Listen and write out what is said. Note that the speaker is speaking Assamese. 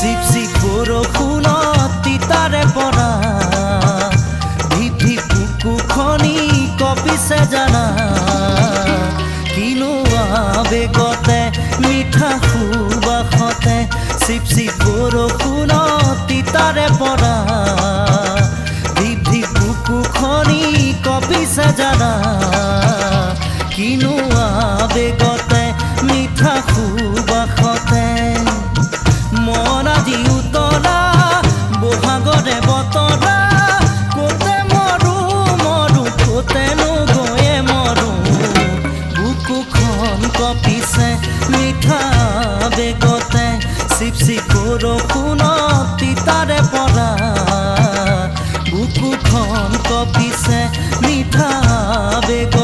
চিপ চিপ বৰষুণত তিতাৰে পৰা ধিপ ধিপ বুকু খনি কঁপিছে জানা কিনো আবেগতে মিঠা সুবাসতে চিপ চিপ বৰষুণত তিতাৰে পৰা ধিপ ধিপ বুকু খনি কঁপিছে জানা কিনো আবেগতে মিঠা সুবাসতে মন আজি উতলা বহাগৰে বতৰা কতে মৰো মৰো কতেনো গৈয়ে মৰো বুকুখন কঁপিছে মিঠা আবেগতে চিপ চিপ বৰষুণত তিতাৰে পৰা বুকুখন কঁপিছে মিঠা আবেগতে